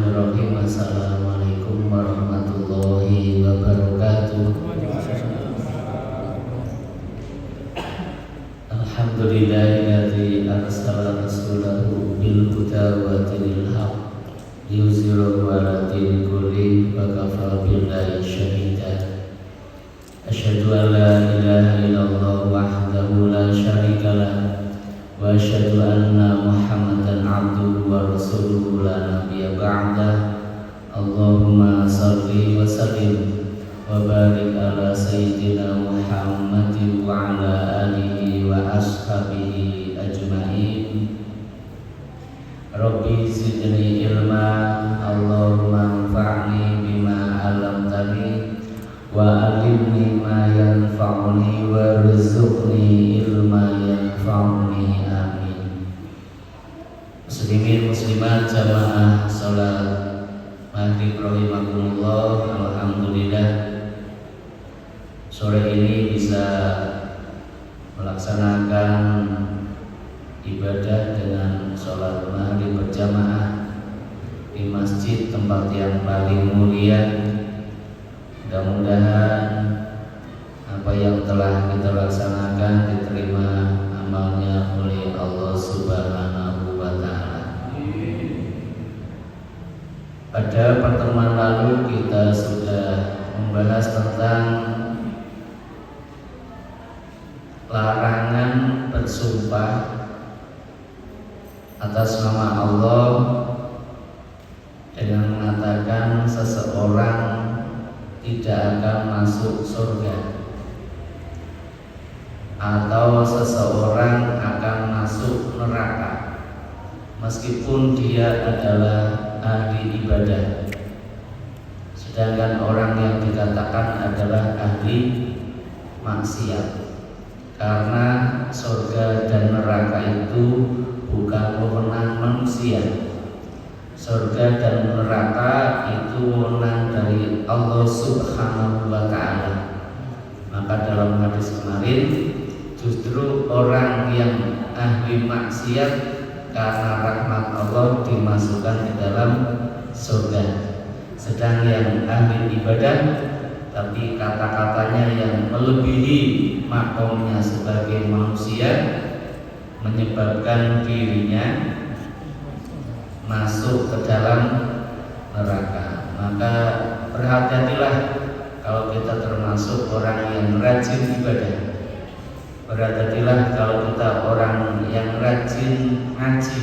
Bismillahirrahmanirrahim. Assalamualaikum warahmatullahi wabarakatuh. Alhamdulillahilladzi arsala rasulahu bil huda wa dinil haq liyuzhirahu 'ala dini kullihi wa kafaa billahi shahida. Asyhadu an la ilaha illallah wahdahu la syarika lah wa asyhadu anna Muhammadan abduhu wa rasuluhu la nabiyya ba'dah. Allahumma shalli wa sallim wa barik ala sayyidina Muhammadin wa ala alihi wa ashabihi ajma'in. Rabbi zidni ilma, Allahumma anfa'ni bima 'allamtani wa alimni ma yanfa'uni warzuqni ilma yanfa'uni, amin. Muslimin muslimat jamaah salat maghrib rahimakumullah. Alhamdulillah sore ini bisa melaksanakan ibadah dengan salat maghrib berjamaah di masjid tempat yang paling mulia. Mudah-mudahan apa yang telah kita laksanakan diterima amalnya oleh Allah Subhanahu wa Ta'ala. Pada pertemuan lalu kita sudah membahas tentang larangan bersumpah atas nama Allah dengan mengatakan seseorang tidak akan masuk surga atau seseorang akan masuk neraka meskipun dia adalah ahli ibadah, sedangkan orang yang dikatakan adalah ahli maksiat. Karena surga dan neraka itu bukan wewenang manusia. Surga dan neraka itu wewenang dari Allah Subhanahu wa Ta'ala. Maka dalam hadis kemarin, justru orang yang ahli maksiat karena rahmat Allah dimasukkan di dalam surga. Sedang yang ahli ibadah tapi kata-katanya yang melebihi makomnya sebagai manusia menyebabkan dirinya masuk ke dalam neraka. Maka berhati-hatilah kalau kita termasuk orang yang rajin ibadah. Berhati-hatilah kalau kita orang yang rajin ngaji.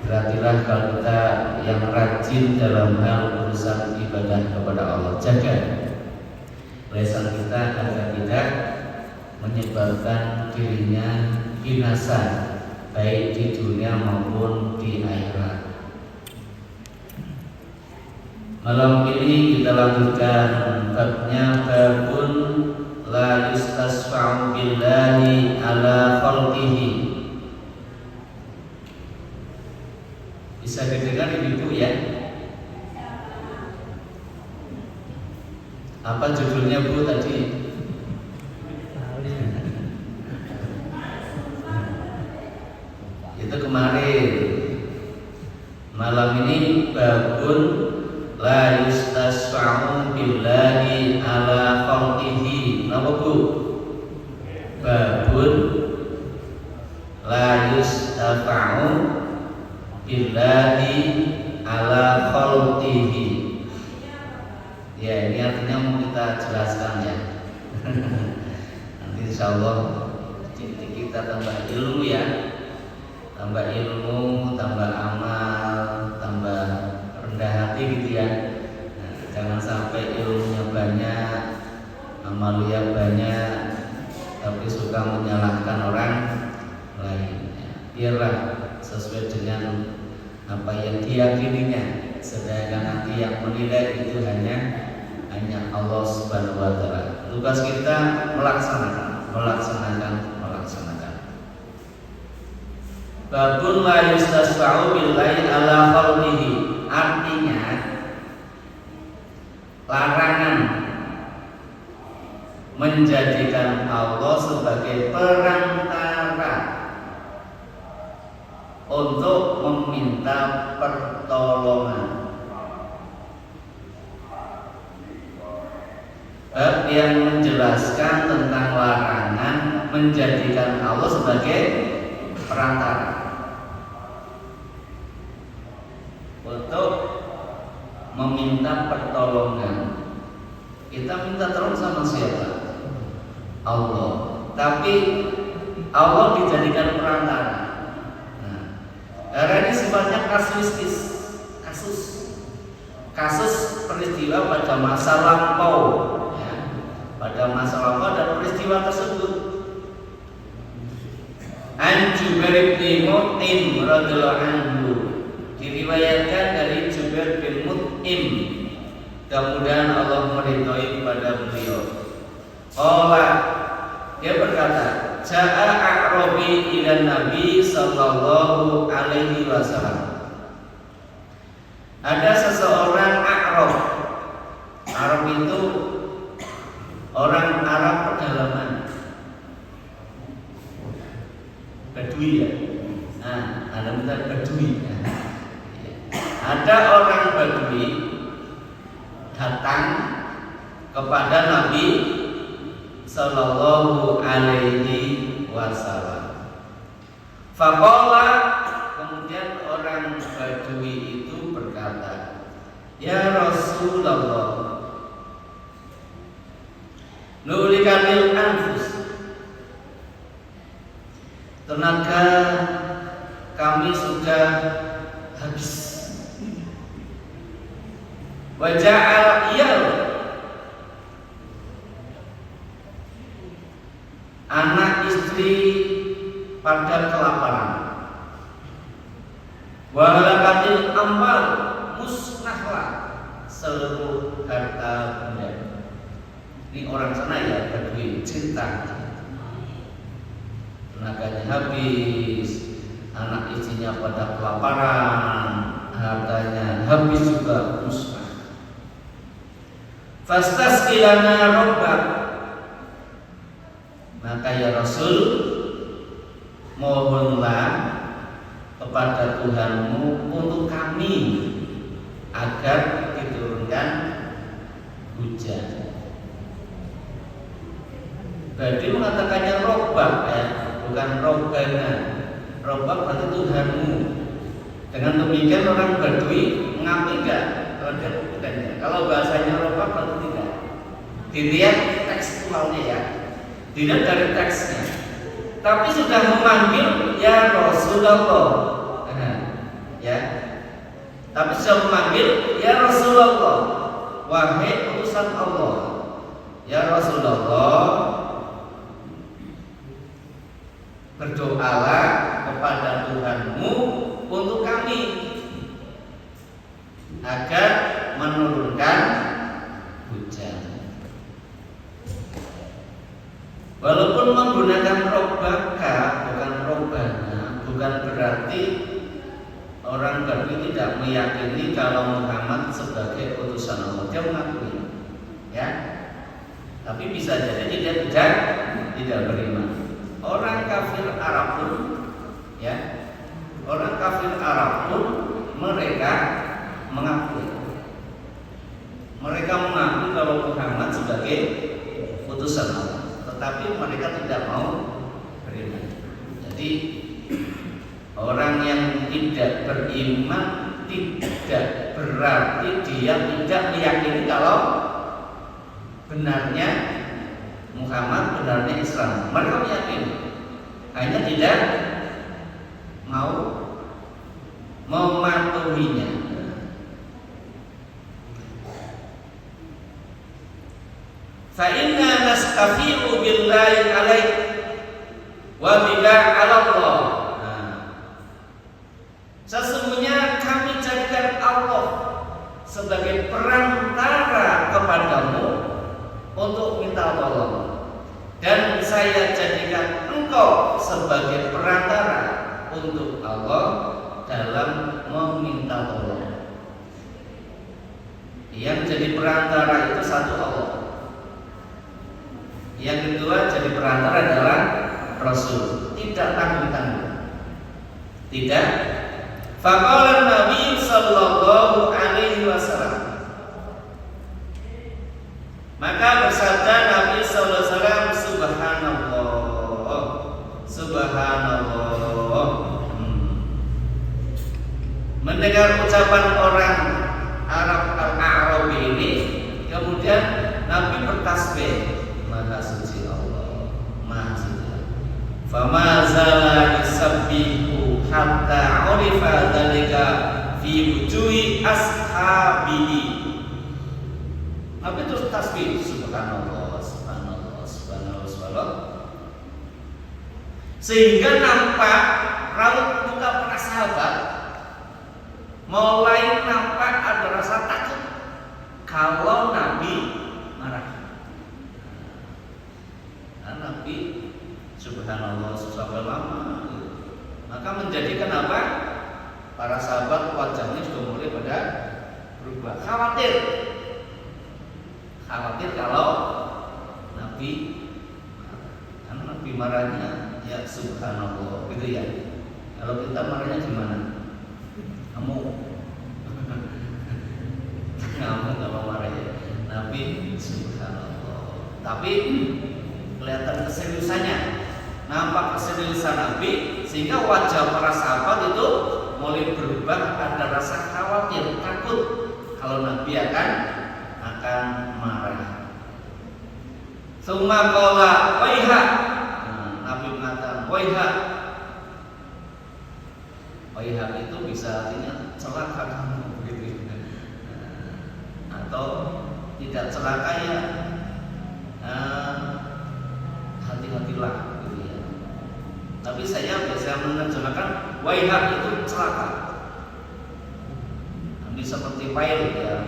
Berhati-hatilah kalau kita yang rajin dalam hal urusan ibadah kepada Allah. Jaga lisan kita agar tidak menyebabkan dirinya binasa baik di dunia maupun di akhirat. Malam ini kita lanjutkan babnya, babun la yustasfa'u billahi ala khalqihi. Bisa didengar ibu ya? Apa judulnya Bu tadi? Itu kemarin. Malam ini babun la yustasfa'u billahi ala khalqihi. Apa Bu? Babun la yustasfa'u billahi ala khalqihi. Ya, ini artinya mau kita jelaskan ya. Nanti insyaallah kita tambah ilmu ya. Tambah ilmu, tambah amal, tambah rendah hati gitu ya. Nah, jangan sampai ilmunya banyak, amalnya banyak, tapi suka menyalahkan orang lain. Biarlah sesuai dengan apa yang diyakininya, sedangkan nanti yang menilai itu hanya Allah Subhanahu wa Ta'ala. Tugas kita melaksanakan. Babun la yustasfa'u billahi ala khalqihi. Artinya larangan menjadikan Allah sebagai perantara untuk meminta pertolongan bab yang menjelaskan tentang larangan menjadikan Allah sebagai perantara untuk meminta pertolongan. Kita minta tolong sama siapa? Allah. Tapi Allah dijadikan perantara. Nah, karena ini sifatnya kasuistis, kasus peristiwa pada masa lampau, ya. Pada masa lampau ada peristiwa tersebut. An Jubair bin Mut'im radhiyallahu anhu, diriwayatkan dari Jubair bin Mut'im, kemudian Allah meridhoi pada beliau. Dia berkata, Ja'a A'rabi ila Nabi sallallahu alaihi wasallam. Ada seseorang A'rab. Arab itu orang Arab pedalaman, Badui ya. Nah, ada bentar Badui. Ada orang Badui datang kepada Nabi sallallahu alaihi wasallam. Faqala, kemudian orang Badui itu berkata, ya Rasulullah, nulikanil anfus, tenaga kami sudah habis. Waja'al iyal, anak istri pada kelaparan. Wahalakatil amal, musnahlah seluruh harta benda. Ini orang sana ya, Badui, cinta. Tenaganya habis, anak istrinya pada kelaparan, hartanya habis juga musnah. Fastasqilana rabbak, maka ya Rasul, mohonlah kepada Tuhanmu untuk kami agar diturunkan hujan. Badui mengatakannya robbak ya, bukan robbana. Robbak berarti Tuhanmu. Dengan demikian orang Badui mengakui enggak? Kalau bahasanya robbak berarti tidak. Dilihat tekstualnya ya, dilihat dari teksnya. Tapi sudah memanggil ya Rasulullah, ya. Tapi sudah memanggil ya Rasulullah, wahai utusan Allah. Ya Rasulullah, berdoalah kepada Tuhanmu untuk kami agar menurunkan hujan. Walaupun menggunakan robbaka bukan robbana, bukan berarti orang Badui tidak meyakini kalau Muhammad sebagai utusan Allah. Dia mengakui, ya. Tapi bisa jadi dia tidak beriman. Orang kafir Arab pun, ya, orang kafir Arab pun mereka mengakui. Mereka mengakui kalau Muhammad sebagai utusan Allah, tetapi mereka tidak mau beriman. Jadi orang yang tidak beriman tidak berarti dia tidak meyakini kalau benarnya Muhammad, benarnya Islam. Mereka meyakini, hanya tidak mau mematuhinya. Fa inna nastafi'u billahi alaik wa bika 'ala Allah. Sesungguhnya kami jadikan Allah sebagai perantara kepadamu untuk minta tolong, dan saya jadikan engkau sebagai perantara untuk Allah dalam meminta tolong. Yang jadi perantara itu satu Allah. Yang kedua jadi perantara adalah Rasul. Tidak tanggung-tanggung. Tidak. Faqala Nabi sallallahu alaihi wasallam, maka bersabda ucapan orang Arab Al-A'rabi ini, kemudian Nabi bertasbih, Maha suci Allah, Maha suci. Fama zala yusabbihu hatta urifa dzalika fi wujuhi ashabihi. Nabi terus tasbih, subhanallah, subhanallah, subhanallah, subhanallah, sehingga nampak raut muka para sahabat mulai nampak ada rasa takut kalau Nabi marah. Nah, Nabi subhanallah sampai lama, maka menjadikan apa? Para sahabat wajahnya sudah mulai pada berubah, khawatir kalau Nabi marah. Karena Nabi marahnya ya subhanallah gitu ya. Kalau kita marahnya gimana? Kamu kalau marah ya. Nabi subhanallah. Tapi kelihatan keseriusannya, nampak keseriusan Nabi, sehingga wajah para sahabat itu mulai berubah, ada rasa khawatir, takut kalau Nabi akan marah. Summa qala waiha. Nabi mengatakan waiha. Waiha itu bisa artinya celaka kamu gitu. Atau tidak celaka ya, hati-hatilah gitu ya. Tapi saya biasa menerjemahkan waiha itu celaka. Ini seperti wail ya,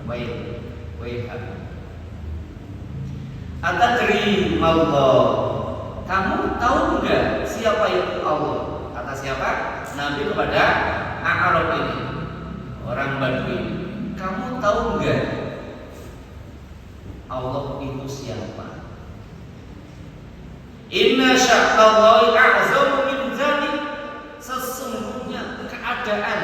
waiha. Atadri mallah, kamu tahu enggak siapa itu Allah? Kata siapa? Nabi kepada A'rab ini, orang Badui. Kamu tahu enggak Allah itu siapa? Inna sya'allahi a'zamu min dzalik. Sesungguhnya keadaan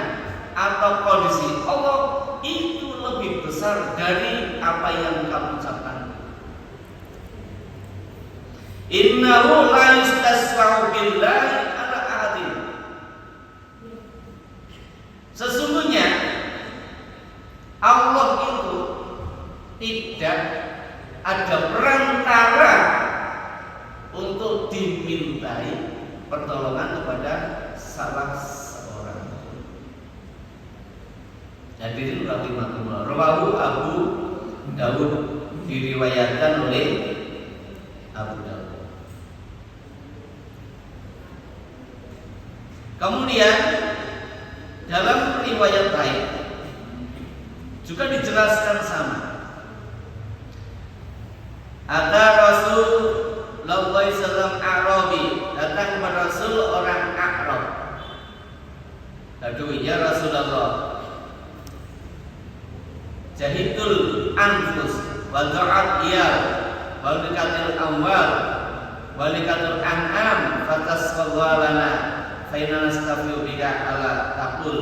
atau kondisi Allah itu lebih besar dari apa yang kamu ucapkan. Innahu la yustasfa'u billahi ala ahadin. Sesungguhnya Allah itu tidak ada perantara untuk dimintai pertolongan kepada salah seorang. Hadirin rahimakumullah. Rawahu Abu Dawud, diriwayatkan oleh Abu Dawud. Kemudian dalam riwayat lain juga dijelaskan sama. Ada Rasulullah SAW Arabi, datang kepada Rasul orang A'rab. Badui, ya Rasulullah, jahidul anfus wa du'at iyal wa likatul amwal wa likatul an'am fatasfawalana faina nastafiu bika ala taqul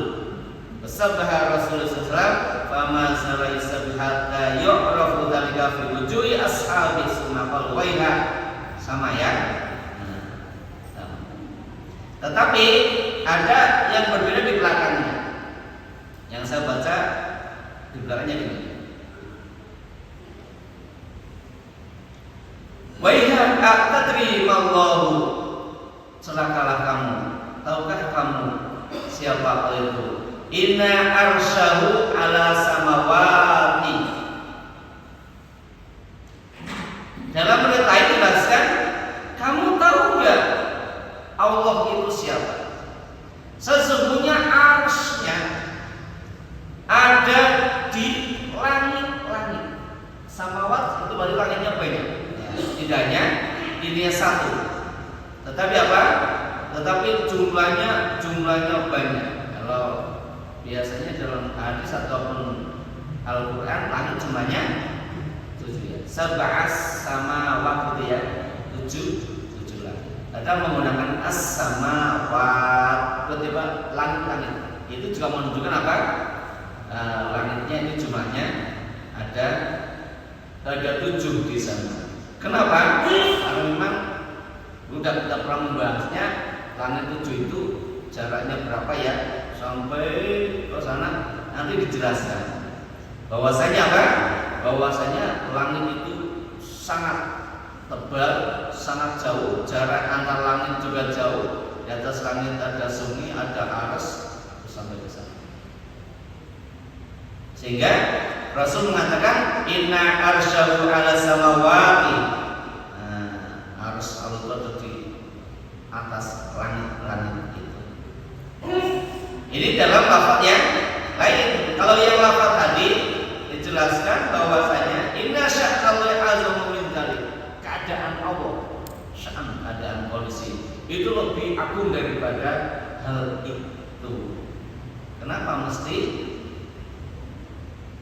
wasabbaha Rasulullah SAW fama sala isabhatta yu'rafu dhalika fi wujuhi ashabi summa qal waiha. Sama ya. Sama. Tetapi ada yang berbeda di belakangnya. Yang saya baca di belakangnya ini. Waiha a'tadri mallahu. Celakalah kamu. Tahukah kamu siapa Allah itu? Inna arsyahu ala samawati. Dalam ayat lain dijelaskan, kamu tahu enggak Allah itu siapa? Sesungguhnya arsy-Nya ada di langit-langit. Samawat itu berarti langitnya banyak. Tidak hanya ini satu. Tetapi apa? Tetapi jumlahnya banyak. Kalau biasanya dalam hadis ataupun Al-Quran, langit jumlahnya 7 ya. Sab'as samawat gitu ya, 7 langit. Kadang menggunakan as-samawat, berarti apa? Langit-langit. Itu juga menunjukkan apa? Langitnya itu jumlahnya ada 7 di sana. Kenapa? Karena memang sudah kita pernah membahasnya, langit 7 itu jaraknya berapa ya? sampai ke sana nanti dijelaskan bahwasanya apa? Bahwasanya langit itu sangat tebal, sangat jauh, jarak antar langit juga jauh. Di atas langit ada sungai, ada aras, sampai ke sana. Sehingga Rasul mengatakan inna arsyahu ala samawati. Arus Allah itu ada di atas langit-langit itu. Ini dalam lafaz yang lain. Kalau yang lafaz tadi dijelaskan bahwasanya inna sya'nallahi azamu min dzalik. Keadaan Allah, sya'an, keadaan kondisi itu lebih agung daripada hal itu. Kenapa mesti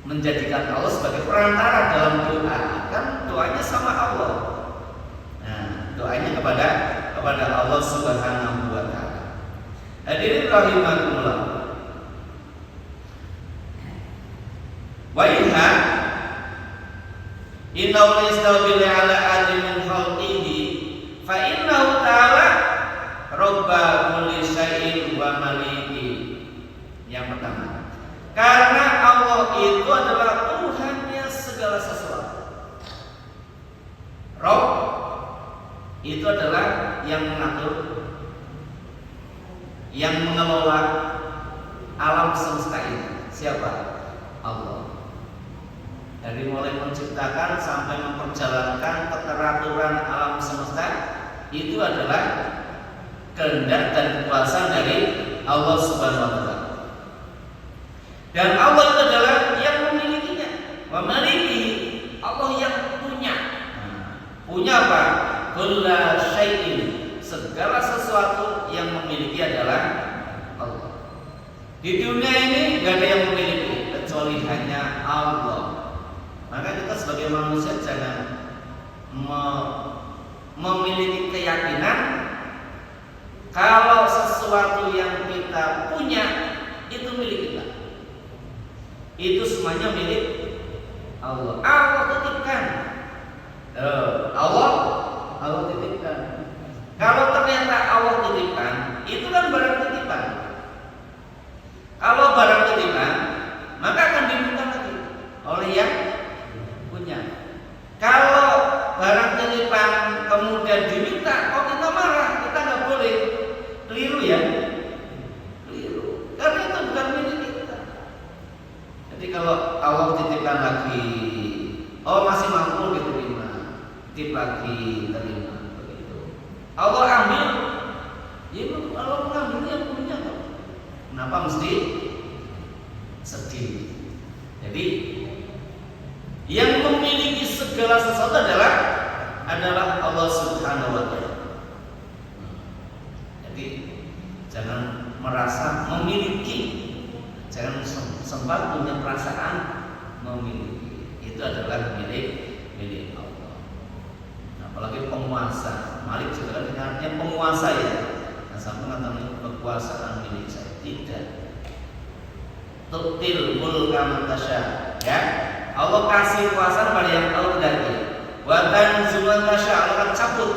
menjadikan Allah sebagai perantara dalam doa? Kan doanya sama Allah. Nah, doanya kepada Allah Subhanahu wa taala. Hadirin rahimakumullah. Wa inna innahu yastawbil ala adli min khalqihi fa innahu ta'ala rabba kulli syai'in wa maliki. Yang pertama, karena Allah itu adalah Tuhannya segala sesuatu. Rabb itu adalah yang mengatur, yang mengelola alam semesta ini. Siapa? Allah. Dari mulai menciptakan sampai memperjalankan keteraturan alam semesta itu adalah kehendak dan kekuasaan dari Allah Subhanahu wa taala. Dan Allah itu adalah yang memilikinya. Memiliki, Allah yang punya. Punya apa? Kulla syai'in, segala sesuatu yang memiliki adalah Allah. Di dunia ini gak ada yang memiliki kecuali hanya Allah. Maka kita sebagai manusia jangan memiliki keyakinan kalau sesuatu yang kita punya itu milik kita. Itu semuanya milik Allah. Allah titipkan. Allah titipkan. Kalau ternyata Allah titipkan, itu kan barang titipan. Kalau barang titipan, maka akan diminta lagi oleh yang punya. Kalau barang titipan kemudian diminta, oh kita marah, kita nggak boleh. Keliru ya, keliru. Karena itu bukan milik kita. Jadi kalau Allah titipkan lagi, oh masih mampu diterima, titip lagi, terima. Allah ambil, ya Allah mengambil yang punya. Kenapa mesti sedih? Jadi yang memiliki segala sesuatu adalah Allah Subhanahu wa taala. Jadi jangan merasa memiliki, jangan sempat punya perasaan memiliki. Itu adalah milik Allah. Apalagi penguasa. Malik juga kan artinya penguasa ya. Nah, sampai mengatakan kekuasaan milik saya. Tidak. Tu'til mulka man tasya. Ya. Allah kasih kuasa pada yang Allah kehendaki. Wa tanzi'u man tasya, Allah akan cabut.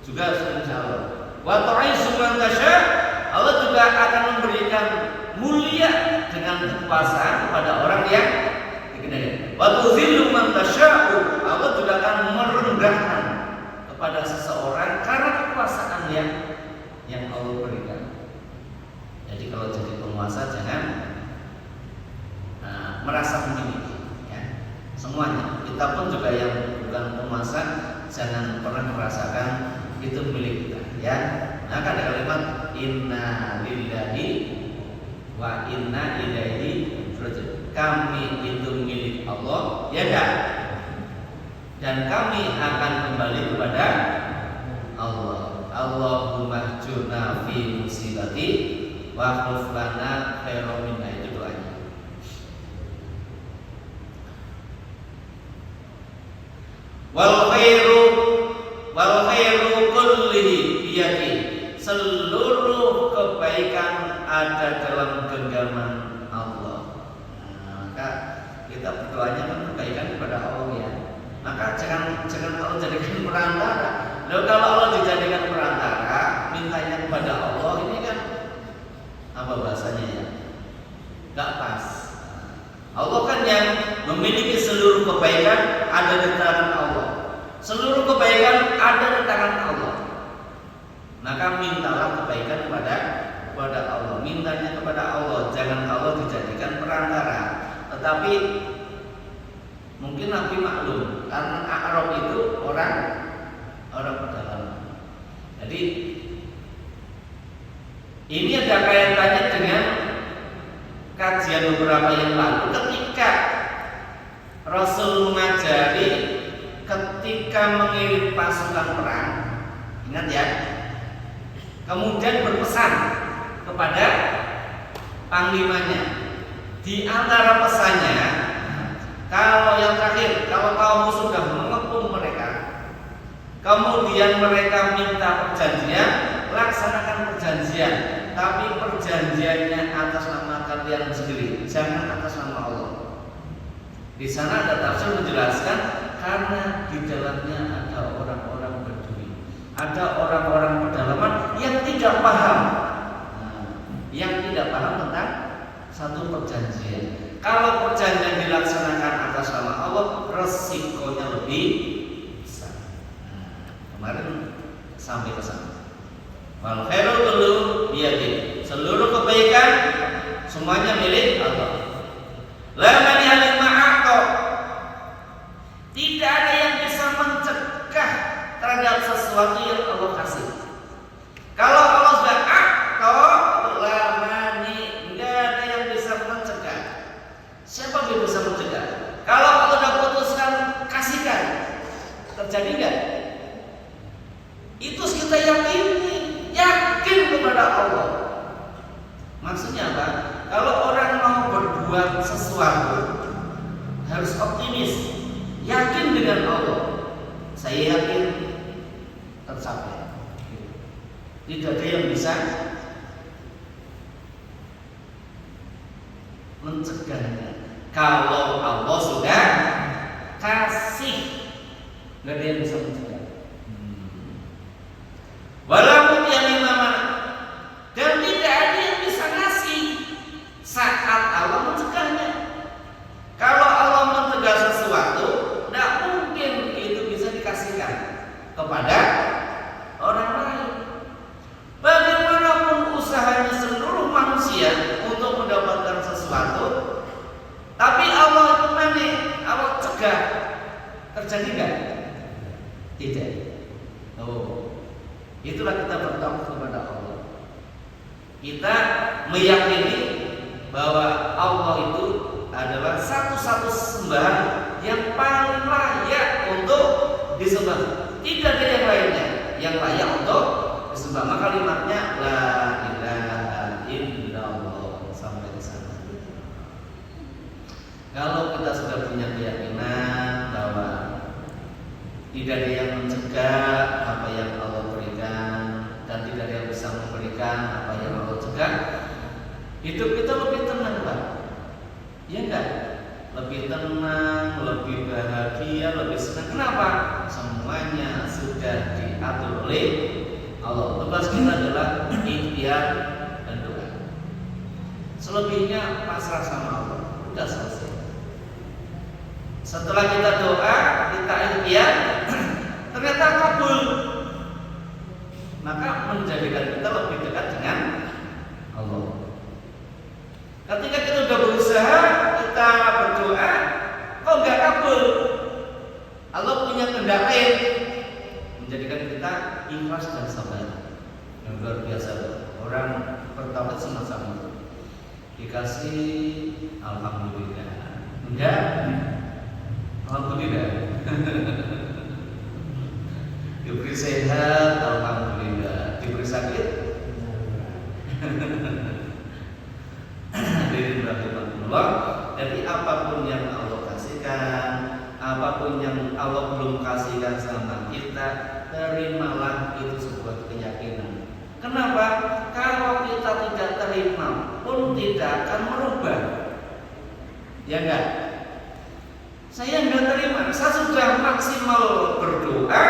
Juga insyaallah. Wa tu'izzu man tasya, Allah juga akan memberikan mulia dengan kekuasaan kepada orang yang dikehendaki. Wa tuzillu man tasya, Allah juga akan merendahkan kepada seseorang karena kekuasaan yang Allah berikan. Jadi kalau jadi penguasa jangan merasa memiliki, ya. Semuanya. Kita pun juga yang bukan penguasa jangan pernah merasakan itu milik kita, ya. Nah, kan ada kalimat inna lillahi wa inna ilaihi raji'un. Kami itu milik Allah, ya enggak? Dan kami akan kembali kepada Allah. Allahumma jurna fi musibati wa akhlif lana khairan minha, itu doanya. Wal khairu kullihi biyadi. Seluruh kebaikan ada dalam genggaman Allah. Nah, maka kita berdoanya kan kebaikan kepada Allah, ya. Maka jangan Allah jadikan perantara. Lalu kalau Allah dijadikan perantara, mintanya kepada Allah, ini kan apa apa bahasanya ya, nggak pas. Allah kan yang memiliki seluruh kebaikan ada di tangan Allah. Seluruh kebaikan ada di tangan Allah. Maka mintalah kebaikan kepada Allah. Mintanya kepada Allah, jangan Allah dijadikan perantara. Tetapi mungkin Nabi maklum karena A'rab itu orang pedalaman. Jadi ini ada kaitannya dengan kajian beberapa yang lalu ketika Rasul mengajari ketika mengirim pasukan perang, ingat ya, kemudian berpesan kepada panglimanya. Di antara pesannya, kalau yang terakhir, kalau kamu sudah mengepung mereka, kemudian mereka minta perjanjian, laksanakan perjanjian, tapi perjanjiannya atas nama kalian sendiri, jangan atas nama Allah. Di sana ada tafsir menjelaskan karena di dalamnya ada orang-orang Badui, ada orang-orang pedalaman yang tidak paham, tentang satu perjanjian. Kalau perjanjian dilaksanakan atas nama Allah, resikonya lebih besar. Kemarin sampai ke sana. Wal khairu kullu biyadi. Seluruh kebaikan semuanya milik Allah. La mani'a lima a'ta. Tidak ada yang bisa mencegah terhadap sesuatu yang Allah kasih. Kalau Allah sudah a'ta, la mani, enggak ada yang bisa mencegah. Siapa yang bisa mencegah? Kalau Allah sudah putuskan kasihkan, terjadi enggak? Itu kita yakin kepada Allah. Maksudnya apa? Kalau orang mau berbuat sesuatu harus optimis, yakin dengan Allah. Saya yakin tercapai. Tidak ada yang bisa mencegahnya. Kalau Allah sudah kasih, nggak ada yang bisa mencegah. Walaupun yang mana, dan tidak ada yang bisa ngasih saat Allah mencegahnya. Kalau Allah mencegah sesuatu, tidak mungkin itu bisa dikasihkan kepada orang lain. Bagaimanapun usahanya seluruh manusia untuk mendapatkan sesuatu, tapi Allah itu Allah cegah, terjadi nggak? Tidak. Itulah kita bertauhid kepada Allah. Kita meyakini bahwa Allah itu adalah satu-satu sembahan yang paling layak untuk disembah. Tidak ada yang lainnya yang layak untuk disembah. Maka kalimatnya la ilaha illallah sampai di sana. Kalau kita sudah punya keyakinan bahwa tidak ada yang mencegah apa yang Allah berikan dan tidak ada yang bisa memberikan apa yang Allah cegah, hidup kita lebih tenang, Pak. Ya enggak? Lebih tenang, lebih bahagia, lebih senang. Kenapa? Semuanya sudah diatur oleh Allah. Tugas kita adalah ikhtiar dan doa. Selebihnya pasrah sama Allah. Udah selesai. Setelah kita doa, kita ikhtiar, ternyata kabul, maka menjadikan kita lebih dekat dengan Allah. Ketika kita sudah berusaha, kita berdoa, kok enggak kabul? Allah punya kehendak lain, menjadikan kita ikhlas dan sabar. Yang luar biasa. Orang bertauhid semacam itu. Dikasih alhamdulillah. Enggak? Alhamdulillah. Diberi sehat, alhamdulillah. Diberi sakit, jadi apapun yang Allah kasihkan, apapun yang Allah belum kasihkan sama kita, terimalah itu sebuah keyakinan. Kenapa? Kalau kita tidak terima pun tidak akan merubah. Ya enggak? Saya enggak terima. Saya sudah maksimal berdoa,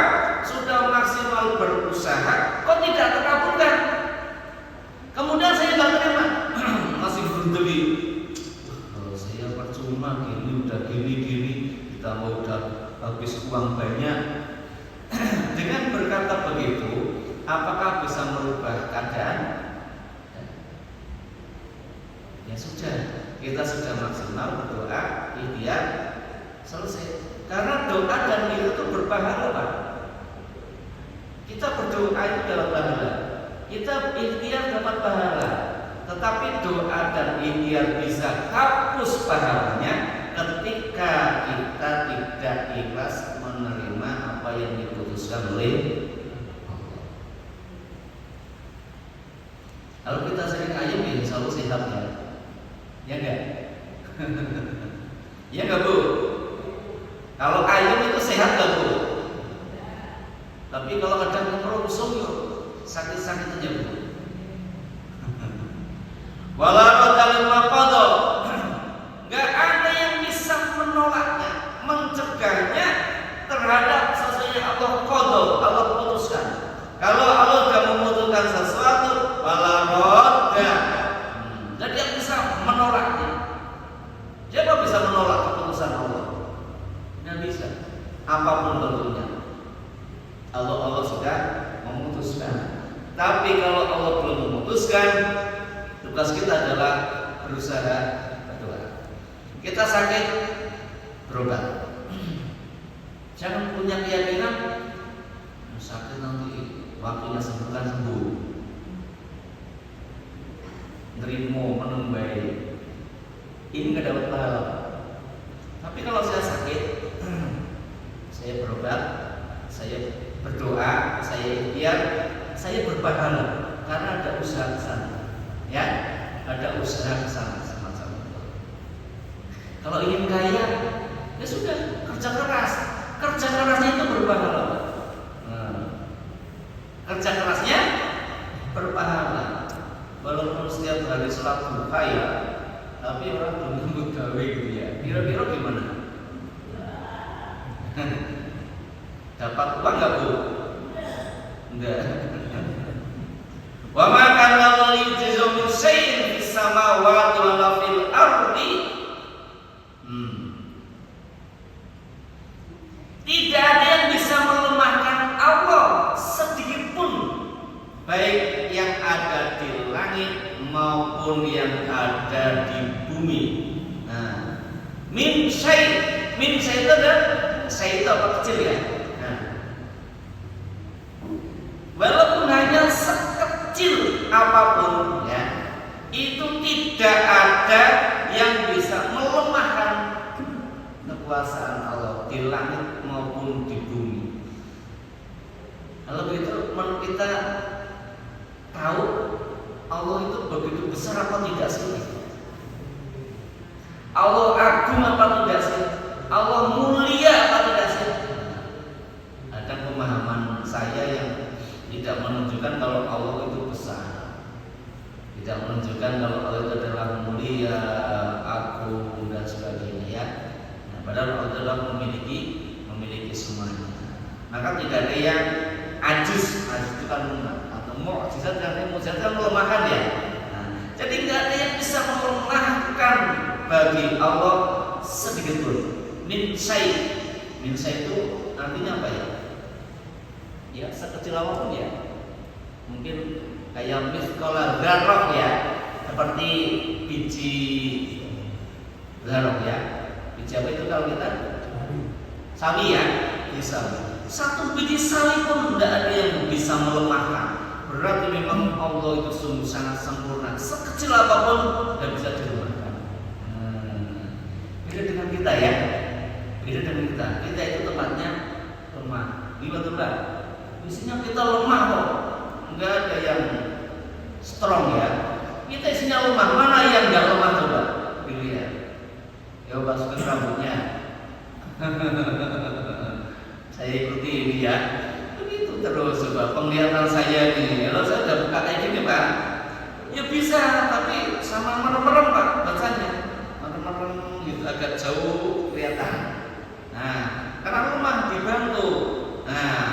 sudah maksimal berusaha, kok tidak terkabulkan? Kemudian saya enggak terima. kamu udah habis uang banyak. Dengan berkata begitu, apakah bisa merubah keadaan? Ya sudah, kita sudah maksimal berdoa, ikhtiar, selesai. Karena doa dan itu berpahala, Pak. Kita berdoa itu dapat pahala, kita ikhtiar dapat pahala. Tetapi doa dan ikhtiar bisa hapus pahalanya ketika kita tidak ikhlas menerima apa yang diputuskan oleh Allah. Kalau kita sering ayam, ya selalu sehat ya. Ya enggak? Ya enggak, Bu? Kalau ayam itu sehat enggak, Bu? Tapi kalau kadang merungsung yuk, sakit-sakit aja, Bu. Wala radal maqadha. Enggak ada yang bisa menolaknya, mencegahnya terhadap sesuatu yang Allah qadha, Allah putuskan. Kalau Allah sudah memutuskan sesuatu, wala radda. Jadi yang bisa menolaknya. Siapa bisa menolak keputusan Allah? Tidak bisa. Apapun bentuknya. Allah sudah memutuskan. Tapi kalau Allah belum memutuskan, tugas kita adalah berusaha berdoa. Kita sakit, berobat. Jangan punya keyakinan sakit nanti waktunya sembuhkan sembuh. Nerimo menunggai. Ini nggak dapat pahala. Tapi kalau saya sakit, saya berobat, saya berdoa, saya ikhtiar, saya berpahala karena ada usaha ke sana. Ya, ada usaha ke sana semacam itu. Kalau ingin kaya, ya sudah, kerja keras. Kerja kerasnya itu berpahala. Kerja kerasnya berpahala. Walaupun setiap hari sholat duha ya, tapi orang belum nunggu gawe gitu ya. Kira-kira gimana? Dapat uang nggak, Bu? Enggak. Wa ma kana yujzu min syai'in fis samawati wa fil ardi. Tidak ada yang bisa melemahkan Allah sedikit pun, baik yang ada di langit maupun yang ada di bumi. Nah, min syai' itu ada syai' itu apa kecil ya? Nah, walaupun hanya sekecil apapun ya, itu tidak ada yang bisa melemahkan kekuasaan Allah di langit maupun di bumi. Kalau begitu menurut kita tahu Allah itu begitu besar apa tidak sih? Allah agung apa tidak sih? Allah mulia apa tidak sih? Ada pemahaman saya yang tidak menunjukkan kalau Allah itu besar, tidak menunjukkan kalau Allah itu adalah mulia, agung dan sebagainya ya. Nah, padahal Allah adalah memiliki semuanya. Maka tidak ada yang ajuz itu kan atau mukjizat dan mukjizat kan melemahkan ya. Nah, jadi tidak ada yang bisa melemahkan bagi Allah sedikit pun. Min syai itu artinya apa ya? Ya sekecil apapun ya. Mungkin kayak miskola zarrah ya, seperti biji zarrah ya. Biji apa itu kalau kita? Sawi ya, bisa. Satu biji sawi pun tidak ada yang bisa melemahkan. Berarti memang Allah itu sungguh sangat sempurna. Sekecil apapun tidak bisa dilemahkan. Beda dengan kita ya. Beda dengan kita. Kita itu tempatnya lemah. Gimana tuh Pak? Isinya kita lemah kok. Enggak ada yang strong ya. Kita isinya lemah. Mana yang enggak lemah coba? Pilih ya. Ya basuhkan rambutnya. Saya ikuti ini ya. Begitu terus coba penglihatan saya ini. Kalau saya udah buka kayak gini Pak, ya bisa, tapi sama merem-merem Pak bacanya. Merem-merem gitu agak jauh kelihatan. Nah, karena lemah dibantu. Nah,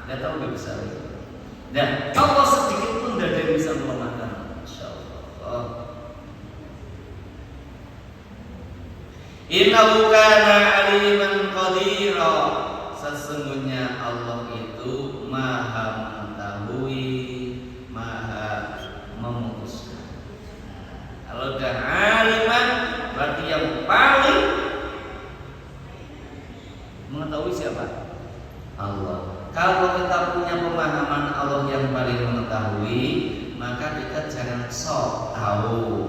tidak tahu nggak bisa. Dan Allah sedikit pun tidak ada yang bisa melemahkan. Insyaallah. Innahu kana aliman Mengetahui siapa? Allah. Kalau kita punya pemahaman Allah yang paling mengetahui, maka kita jangan sok tahu,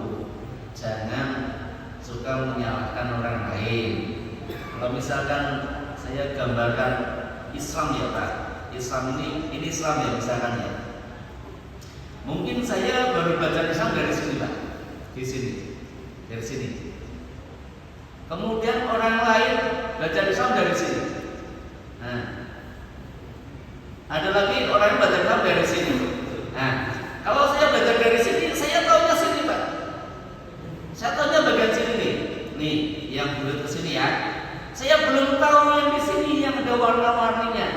jangan suka menyalahkan orang lain. Kalau misalkan saya gambarkan Islam ya Pak, Islam ini Islam ya misalkan ya. Mungkin saya baru baca Islam dari sini Pak, di sini, dari sini. Kemudian orang lain baca Islam dari sini. Nah, ada lagi orang yang baca Islam dari sini. Nah, kalau saya belajar dari sini, saya tahunya sini Pak. Saya tahunya bagian sini nih, yang bulat ke sini ya. Saya belum tahu yang di sini yang ada warna-warninya.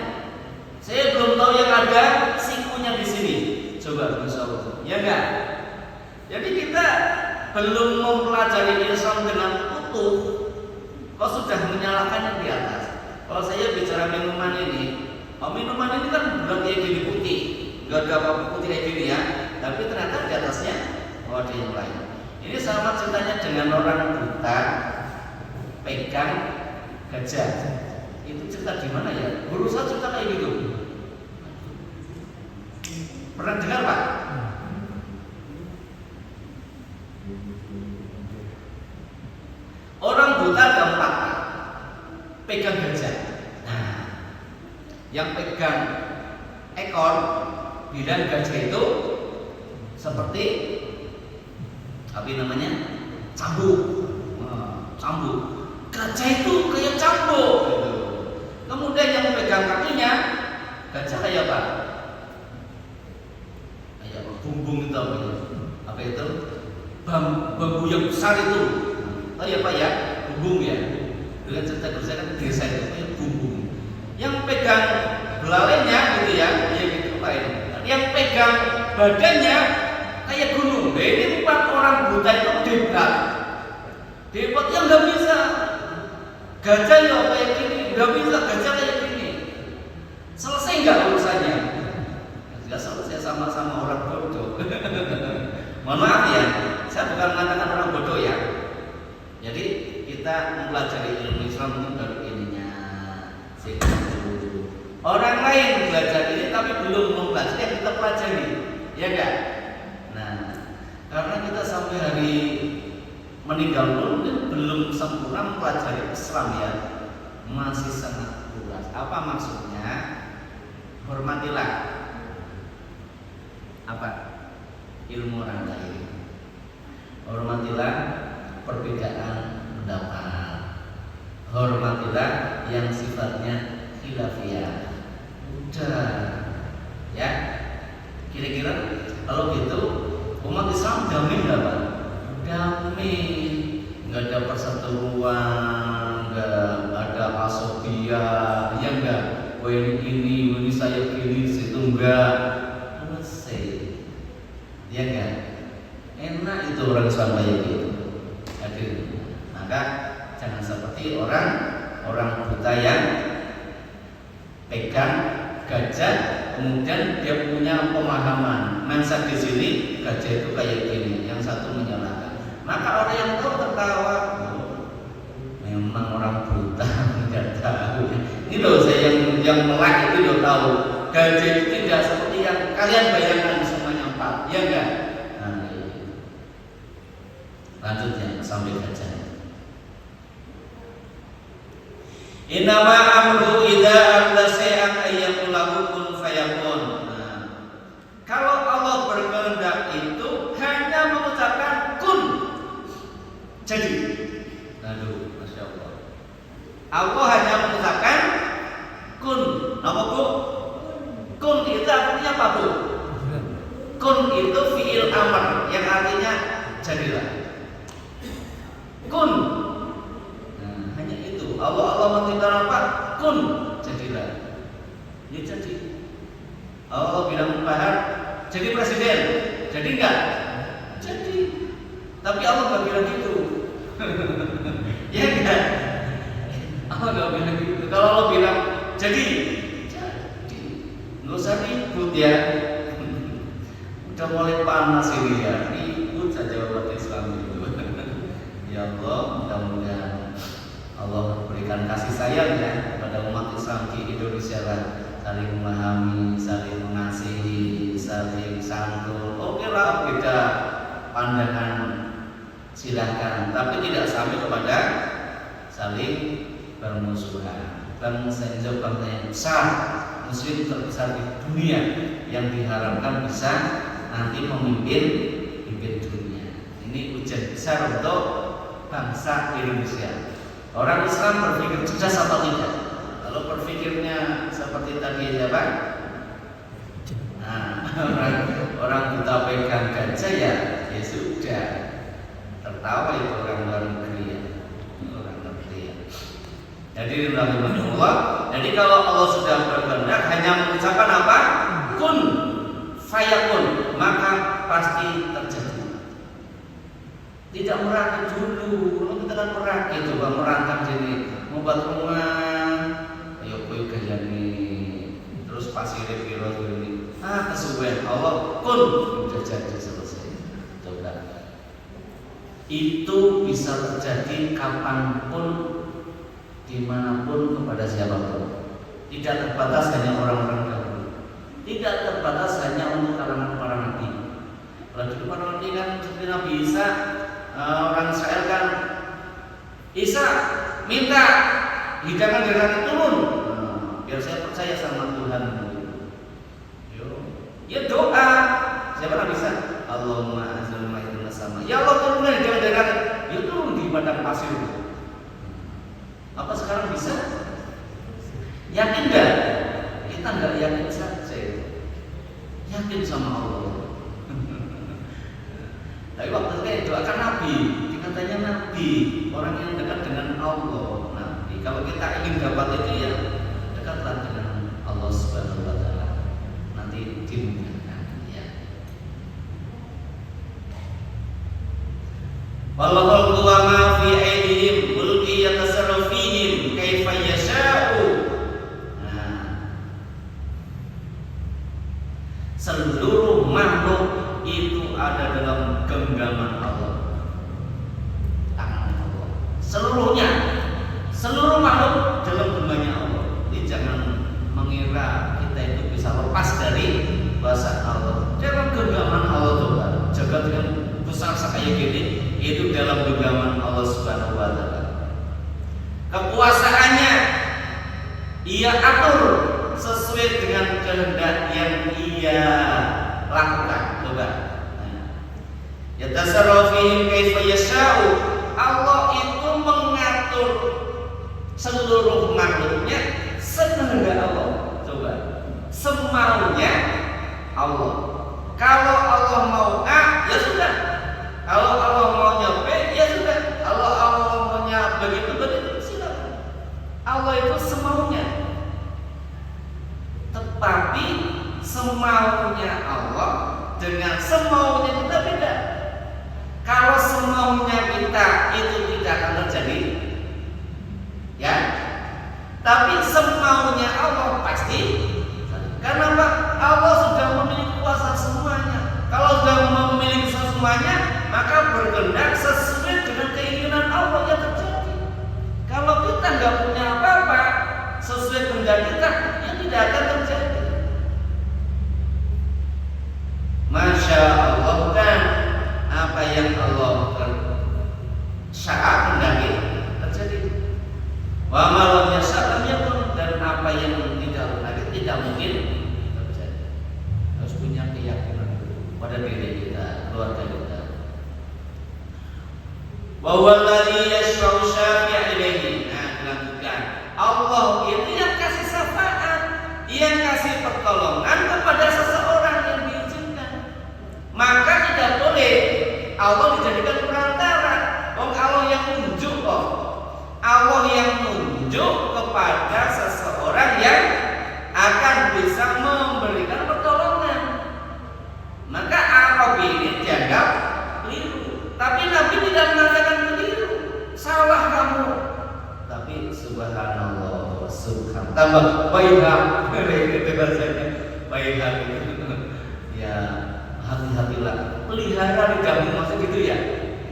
Saya belum tahu yang ada sikunya di sini. Coba Insya ya enggak? Jadi kita belum mempelajari Islam dengan utuh, kok sudah menyalahkan yang di atas. Kalau saya bicara minuman ini, minuman ini kan bukan kayak gini putih, nggak ada apa-apa putih kayak gini ya. Tapi ternyata di atasnya ada yang lain. Ini sama ceritanya dengan orang buta pegang gajah. Itu cerita di mana ya? Guru saya cerita kayak gitu. Pernah dengar Pak? Orang buta ada 4 Pak, pegang gajah. Nah, yang pegang ekor bilang gajah itu seperti apa namanya? Cambuk. Cambuk. Gajah itu kayak cambuk. Kemudian yang pegang kakinya gajah kayak apa? Bumbung itu apa itu? Bambu yang besar itu. Oh ya Pak ya, bumbung ya. Dengan cerita kerja kan desa itu kayak bumbung. Yang pegang belalainya gitu ya, ya gitu Pak ya. Yang pegang badannya kayak gunung. Nah, ini 4 orang buta itu debat. Debat yang nggak bisa. Gajah ya kayak gini, nggak bisa gajah kayak gini. Selesai nggak urusannya? Ya selesai, sama-sama orang bodoh. Mohon maaf ya, saya bukan mengatakan orang bodoh ya. Jadi kita mempelajari ilmu Islam itu baru ininya. Orang lain belajar ini tapi belum mempelajari yang kita pelajari, ya enggak? Nah, karena kita sampai hari meninggal pun belum sempurna mempelajari Islam ya, masih sangat luas. Apa maksudnya? Hormatilah apa? Ilmu orang lain. Hormatilah perbedaan pendapat. Hormatilah yang sifatnya khilafiyah. Udah, ya. Kira-kira kalau gitu umat Islam damai nggak Pak? Damai, nggak ada perseteruan, nggak ada asobia, ya enggak? Oh ini saya kiri, situ enggak. Ya enggak? Enak itu orang Islam kayak gitu. Hadir. Maka jangan seperti orang buta yang pegang gajah, kemudian dia punya pemahaman. Masa di sini gajah itu kayak gini, yang satu menyalahkan. Maka orang yang tahu tertawa. Memang orang buta tidak tahu. Ini loh saya yang melek itu loh tahu. Gajah itu tidak seperti yang kalian bayangkan semuanya 4, ya enggak? Nah, lanjutnya sampai gajah. Innama amru idza arada syai'an ayyakul lahu kun fayakun. Nah, kalau Allah berkehendak itu hanya mengucapkan kun, jadi. Aduh, Masya Allah. Allah hanya mengucapkan kun. Apa Bu? Kun itu artinya apa Bu? Kun itu fi'il amr yang artinya jadilah. Kun. Nah, hanya itu. Allah menginginkan apa? Kun, jadilah. Ya jadi. Allah bilang Bahar jadi presiden. Jadi enggak? Jadi. Tapi Allah enggak bilang gitu. Ya enggak? Allah enggak bilang gitu. Kalau Allah bilang jadi. Nggak usah ribut ya. Udah mulai panas ini ya. Ribut saja umat Islam itu. Ya Allah, mudah-mudahan Allah memberikan kasih sayang ya kepada umat Islam di Indonesia lah, saling memahami, saling mengasihi, saling santun. Oke lah, beda pandangan silahkan, tapi tidak sampai kepada saling bermusuhan. Bangsa Indonesia bangsa yang besar, muslim terbesar di dunia, yang diharapkan bisa nanti memimpin dunia. Ini ujian besar untuk bangsa Indonesia. Orang Islam berpikir cerdas atau tidak? Kalau berpikirnya seperti tadi ya Pak, nah, orang buta pegang gajah ya sudah, tertawa itu orang luar negeri ya. Jadi rahimahullah. Jadi kalau Allah sudah berkehendak hanya mengucapkan apa? Kun fayakun, maka pasti terjadi. Tidak merakit dulu. Kalau kita kan merakit, coba merancang jadi membuat rumah, ayo kowe gayane, terus pasire piro ini. Kesuwen Allah kun sudah jadi selesai. Coba. Itu bisa terjadi kapanpun, dimanapun, kepada siapapun. Tidak terbatas hanya orang-orang dahulu, tidak terbatas hanya untuk kalangan para nabi. Kalau dulu para nabi kan seperti Nabi Isa, orang Israel kan, Isa minta hidangan dari langit turun, biar saya percaya sama Tuhan. Ya doa, siapa Nabi Isa? Allahumma anzil ma'idah sama. Ya Allah turunkan hidangan dari langit, ya turun di padang pasir. Apa sekarang bisa? Yakin gak? Kita gak yakin saja. Yakin sama Allah. Tapi waktu itu doakan Nabi, dikatanya Nabi, orang yang dekat dengan Allah. Nabi. Kalau kita ingin dapat itu ya dekatlah dengan Allah Subhanahu Wa Taala. Nanti dimudahkan ya. Wallahu ma fi aydihim mulki yatasarrafu fihim kaifa yasha'u. Seluruh makhluk itu ada dalam genggaman Allah, tangan Allah. Seluruhnya, seluruh makhluk dalam genggamannya Allah. Jadi jangan mengira kita itu bisa lepas dari bahasa Allah. Dalam genggaman Allah coba. Jagat yang besar sekaya gini, itu dalam genggaman Allah Subhanahu Wa Taala. Kekuasaannya Ia atur sesuai dengan kehendak yang Ia lakukan. Coba. Yatasarrafu fihim kaifa yasha'u. Allah itu mengatur seluruh makhluknya sekehendak Allah. Coba. Semaunya Allah. Kalau Allah mau A, ya sudah. Kalau Allah maunya B, ya sudah. Kalau Allah maunya begitu, silakan. Allah itu semaunya. Tetapi semaunya Allah dengan semaunya kita beda. Kalau semaunya kita itu tidak akan terjadi, ya. Tapi semaunya Allah pasti. Karena apa? Allah sudah memiliki kuasa semuanya. Kalau sudah memiliki semuanya, maka berkehendak sesuai dengan keinginan Allah yang terjadi. Kalau kita nggak punya apa-apa sesuai kehendak kita, ya tidak akan terjadi. Masya Allah, kan apa yang Allah saat kehendaki terjadi. Wa ma lam yasha' yakun, dan apa yang tidak kehendaki tidak mungkin terjadi. Harus punya keyakinan pada diri kita, keluarga kita. Wa huwa alladhi yashfa'u syafi'a ilaihi. Nah, dilanjutkan. Allah itu yang kasih syafaat, yang kasih pertolongan kepada seseorang yang diizinkan. Maka tidak boleh Allah dijadikan perantara. Allah yang menunjuk kok. Allah yang menunjuk kepada seseorang yang akan bisa memberikan pertolongan. Maka Arab ini dianggap keliru. Tapi Nabi tidak mengatakan keliru. Salah kamu. Tapi subhanallah, subhanallah. Tambah baiklah. Itu bahasanya. Baiklah. Ya, hati-hatilah. Pelihara di kampung maksud gitu ya.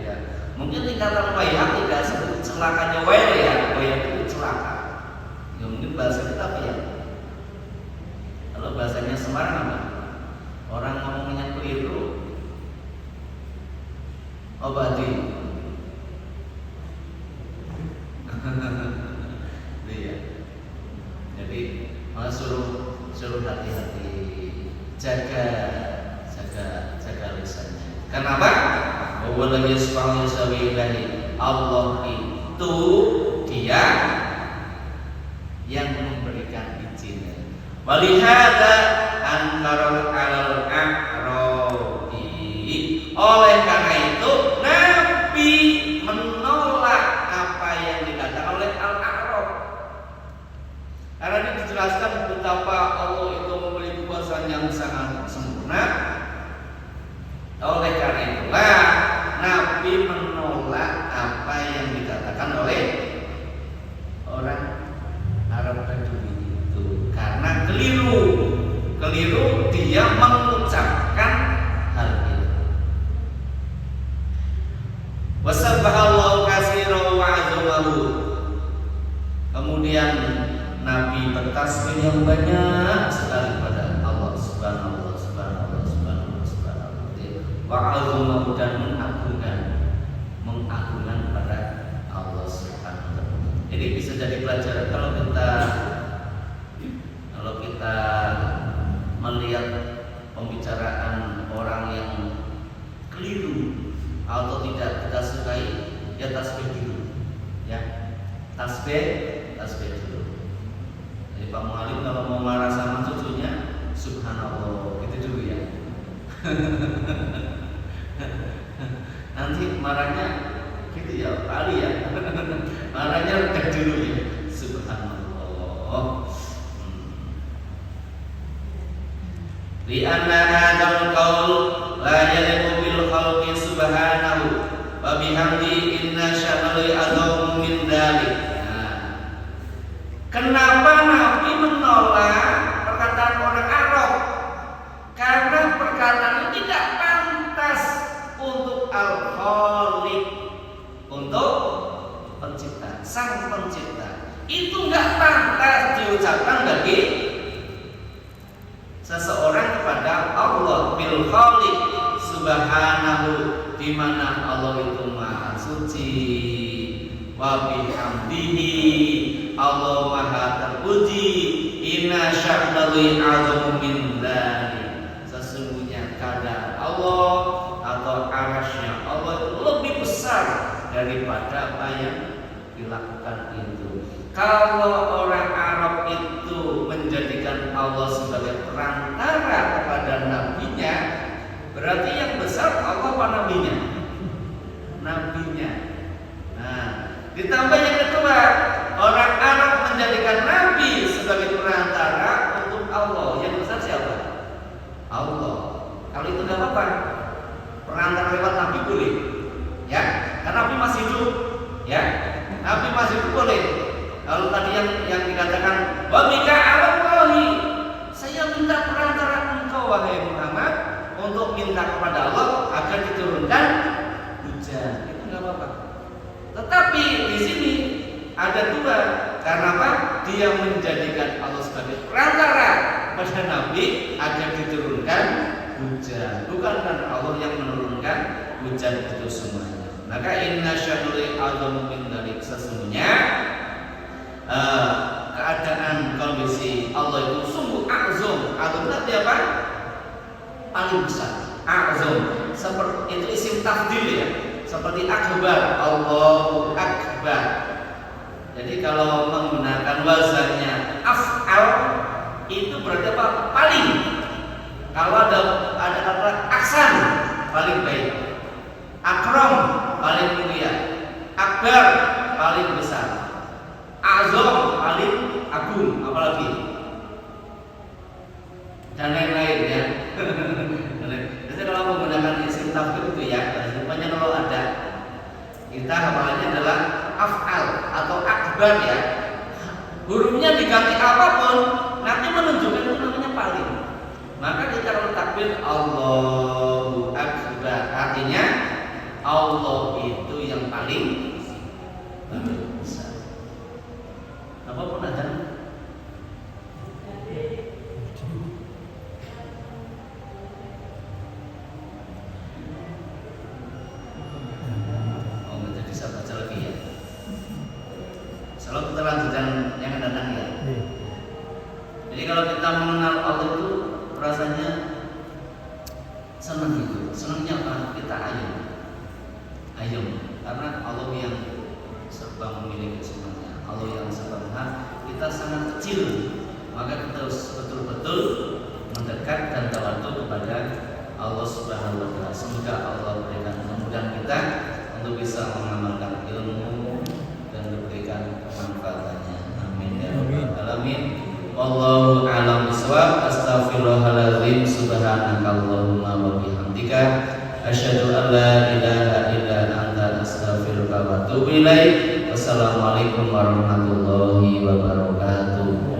Ya. Mungkin tingkatan baik tidak seperti celakanya wae ya. Wae itu suruh hati-hati, jaga lisannya. Kenapa? Wallahu yasma'u yasawillahi. Allah itu dia yang memberikan izin. Walihada ankarul alal a'rabi. Oleh karena itu Nabi menolak apa yang dikatakan oleh al-a'rab. Karena ini dijelaskan betapa Allah itu memiliki kuasa yang sangat sempurna. Oleh karena itulah Nabi menolak apa yang dikatakan oleh orang Arab Badui itu karena keliru dia mengucapkan hal itu. Wasabbahallahu katsiran wa 'azamahu. Kemudian Nabi bertasbih yang banyak sekali pada Allah Subhanahu wa'azamahu dan mengagungkan pada Allah Subhanahu wa ta'ala. Jadi bisa jadi pelajaran kalau kita melihat pembicaraan orang yang keliru atau tidak kita sukai, ya tasbih dulu, ya tasbih dulu. Jadi Pak Muhalim kalau mau marah sama cucunya, subhanallah, itu dulu ya. Nanti marahnya gitu ya, kali ya. Marahnya udah dulu ya. Subhanallah. Li'anna hadzal qaul la yaliqu bil khalqi subhanahu wa bihamdi inna sya'nahu a'zamu min dzalik. Kenapa Nabi menolak perkataan orang Arab? Karena perkataan itu tidak pantas untuk Al-Khaliq, untuk pencipta, sang pencipta. Itu enggak pantas diucapkan bagi seseorang kepada Allah bil Khaliq subhanahu, di mana Allah itu maha suci, wa bihamdihi, Allah maha terpuji, inna sya'nahu a'zamu min dzalik. Sesungguhnya kadar Allah atau arasnya Allah itu lebih besar daripada apa yang dilakukan itu. Kalau orang Arab itu menjadikan Allah sebagai perantara kepada nabinya, berarti yang besar Allah apa nabinya? Nabinya. Nah, ditambah yang kedua, orang Arab menjadikan nabi sebagai perantara untuk Allah. Yang besar siapa? Allah. Kalau itu nggak apa-apa, perantara lewat nabi boleh, ya, karena nabi masih hidup, ya, nabi masih hidup boleh. Kalau tadi yang dikatakan wa bika alallahi, saya minta perantara engkau wahai Muhammad untuk minta kepada Allah agar diturunkan hujan, itu nggak apa-apa. Tetapi di sini ada dua, karena apa? Dia menjadikan Allah sebagai perantara pada nabi agar diturunkan hujan, bukan karena Allah yang menurunkan hujan itu semuanya. Maka inna sya'nahu a'zamu min dzalik, sesungguhnya keadaan kondisi Allah itu sungguh azam. Azam itu apa? Paling besar. Azam seperti itu isim tafdil ya, seperti akbar, Allahu akbar. Jadi kalau menggunakan wazannya af'al itu berarti apa? Paling. Kalau ada kata aksan, paling baik. Akram, paling mulia. Akbar, paling besar. Azam, paling agung, apalagi dan lain-lain ya. Jadi kalau menggunakan isim tafdil itu ya, rupanya kalau ada kita hafalannya adalah af'al atau akbar ya. Hurufnya diganti apapun nanti menunjukkan itu namanya paling. Maka kita kalau takbir Allahu akbar, artinya Allah itu yang paling besar. Apapun ada. Jadi saya baca lagi ya. Selalu kita lanjutkan yang datang ya. Jadi kalau kita mengenal Allah itu rasanya senang gitu. Senangnya apa? Kita ayam. Karena Allah yang serba memiliki semuanya, Allah yang serba benar. Kita sangat kecil, maka kita harus betul-betul mendekat dan tawadhu kepada Allah Subhanahu wa taala. Semoga Allah berikan kemudahan kita untuk bisa mengamalkan ilmu dan diberikan kemanfaatannya. Amin ya rabbal alamin. Wallahu a'lam bishawab. Astaghfirullahaladzim. Subhanakallahumma wa bihamdika asyhadu an la ilaha illa anta astaghfiruka wa atubu ilaik. Wassalamualaikum warahmatullahi wabarakatuh.